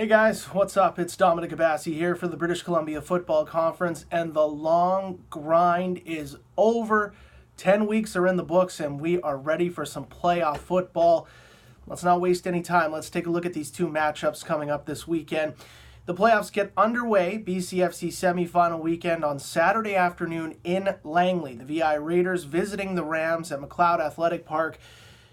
Hey guys, what's up? It's Dominic Abassi here for the British Columbia Football Conference, and the long grind is over. 10 weeks are in the books, and we are ready for some playoff football. Let's not waste any time. Let's take a look at these two matchups coming up this weekend. The playoffs get underway, BCFC semifinal weekend on Saturday afternoon in Langley. The VI Raiders visiting the Rams at McLeod Athletic Park.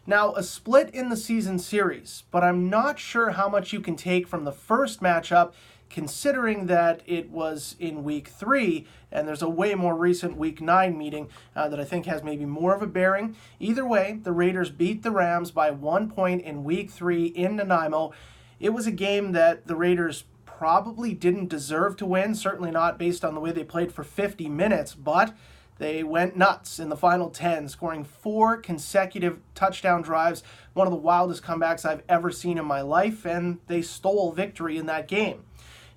Now, a split in the season series, but I'm not sure how much you can take from the first matchup, considering that it was in week 3, and there's a way more recent week 9 meeting that I think has maybe more of a bearing. Either way, the Raiders beat the Rams by 1 point in week 3 in Nanaimo. It was a game that the Raiders probably didn't deserve to win, certainly not based on the way they played for 50 minutes, but they went nuts in the final 10, scoring 4 consecutive touchdown drives, one of the wildest comebacks I've ever seen in my life, and they stole victory in that game.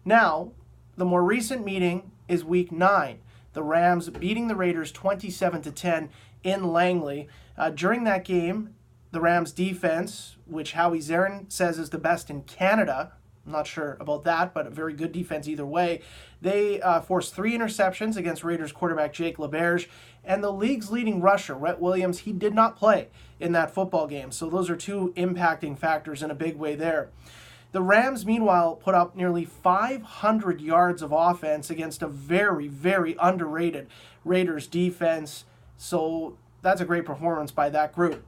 Now, the more recent meeting is week 9. The Rams beating the Raiders 27-10 in Langley. During that game, the Rams defense, which Howie Zarin says is the best in Canada, I'm not sure about that, but a very good defense either way. They forced 3 interceptions against Raiders quarterback Jake LaBerge, and the league's leading rusher, Rhett Williams, he did not play in that football game. So those are 2 impacting factors in a big way there. The Rams, meanwhile, put up nearly 500 yards of offense against a very, very underrated Raiders defense. So that's a great performance by that group.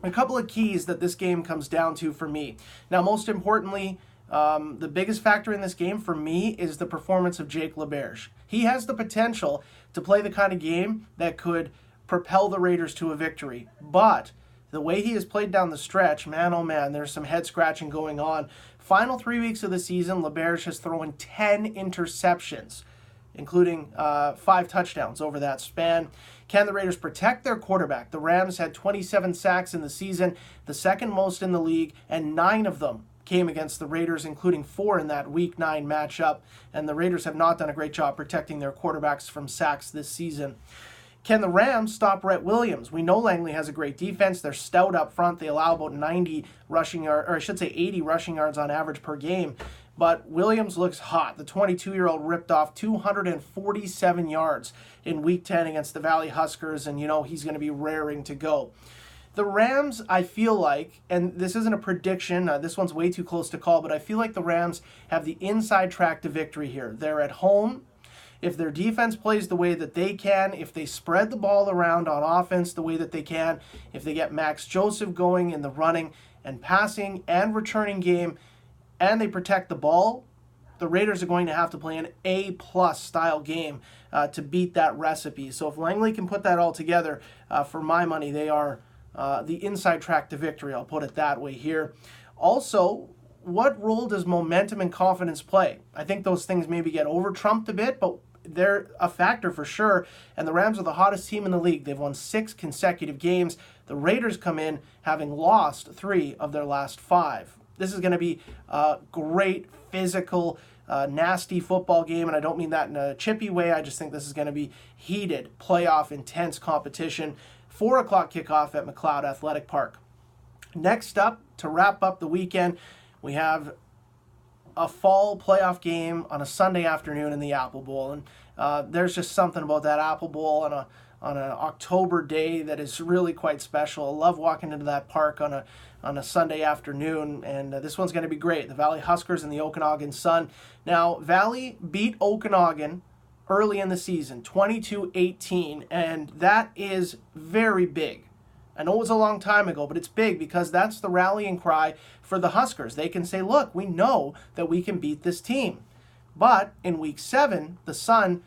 A couple of keys that this game comes down to for me. Now, most importantly, the biggest factor in this game for me is the performance of Jake LaBerge. He has the potential to play the kind of game that could propel the Raiders to a victory. But the way he has played down the stretch, man, oh man, there's some head scratching going on. Final 3 weeks of the season, LaBerge has thrown 10 interceptions, including 5 touchdowns over that span. Can the Raiders protect their quarterback? The Rams had 27 sacks in the season, the second most in the league, and 9 of them came against the Raiders, including 4 in that Week 9 matchup, and the Raiders have not done a great job protecting their quarterbacks from sacks this season. Can the Rams stop Rhett Williams? We know Langley has a great defense. They're stout up front. They allow about 90 rushing yards, or I should say 80 rushing yards on average per game. But Williams looks hot. The 22-year-old ripped off 247 yards in Week 10 against the Valley Huskers, and he's going to be raring to go. The Rams, I feel like, and this isn't a prediction, this one's way too close to call, but I feel like the Rams have the inside track to victory here. They're at home. If their defense plays the way that they can, if they spread the ball around on offense the way that they can, if they get Max Joseph going in the running and passing and returning game, and they protect the ball, the Raiders are going to have to play an A-plus style game to beat that recipe. So if Langley can put that all together, for my money, they are the inside track to victory. I'll put it that way here. Also, what role does momentum and confidence play? I think those things maybe get over-trumped a bit, but they're a factor for sure. And the Rams are the hottest team in the league. They've won 6 consecutive games. The Raiders come in having lost 3 of their last 5. This is going to be a great physical, nasty football game, and I don't mean that in a chippy way. I just think this is going to be heated, playoff, intense competition. 4 o'clock kickoff at McLeod Athletic Park. Next up, to wrap up the weekend, we have a fall playoff game on a Sunday afternoon in the Apple Bowl. And there's just something about that Apple Bowl on an October day that is really quite special. I love walking into that park on a Sunday afternoon, and this one's going to be great. The Valley Huskers and the Okanagan Sun. Now, Valley beat Okanagan early in the season, 22-18, and that is very big. I know it was a long time ago, but it's big because that's the rallying cry for the Huskers. They can say, look, we know that we can beat this team. But in Week 7, the Sun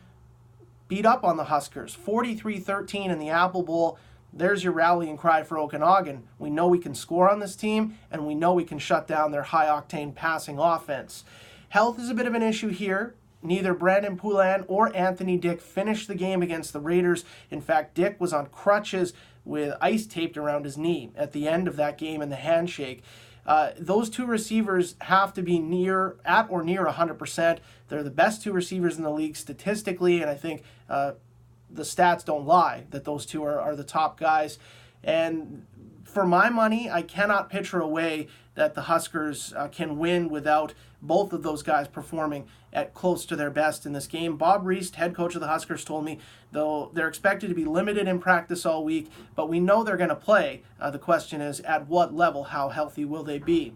beat up on the Huskers, 43-13 in the Apple Bowl. There's your rallying cry for Okanagan. We know we can score on this team, and we know we can shut down their high-octane passing offense. Health is a bit of an issue here. Neither Brandon Poulin or Anthony Dick finished the game against the Raiders. In fact, Dick was on crutches with ice taped around his knee at the end of that game in the handshake. Those 2 receivers have to be at or near 100%. They're the best 2 receivers in the league statistically, and I think the stats don't lie that those 2 are the top guys. And For my money, I cannot picture a way that the Huskers can win without both of those guys performing at close to their best in this game. Bob Reist, head coach of the Huskers, told me, though they're expected to be limited in practice all week, but we know they're going to play. The question is, at what level, how healthy will they be?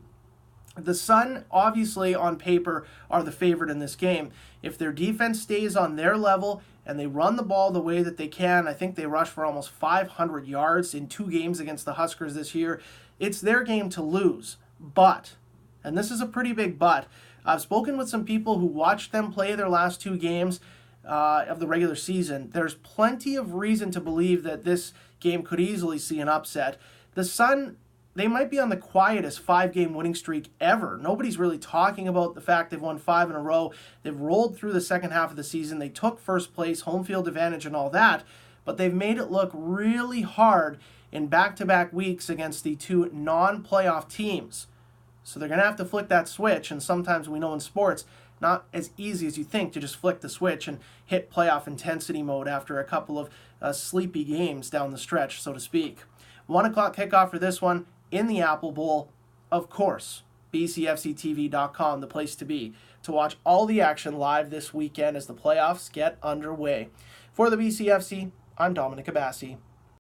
The Sun, obviously, on paper, are the favorite in this game. If their defense stays on their level and they run the ball the way that they can, I think they rushed for almost 500 yards in 2 games against the Huskers this year. It's their game to lose. But, and this is a pretty big but, I've spoken with some people who watched them play their last 2 games of the regular season. There's plenty of reason to believe that this game could easily see an upset. The Sun, they might be on the quietest 5-game winning streak ever. Nobody's really talking about the fact they've won 5 in a row. They've rolled through the second half of the season. They took first place, home field advantage and all that, but they've made it look really hard in back-to-back weeks against the 2 non-playoff teams. So they're going to have to flick that switch, and sometimes we know in sports, not as easy as you think to just flick the switch and hit playoff intensity mode after a couple of sleepy games down the stretch, so to speak. 1 o'clock kickoff for this one in the Apple Bowl. Of course, bcfctv.com, the place to be to watch all the action live this weekend as the playoffs get underway. For the BCFC, I'm Dominic Abassi.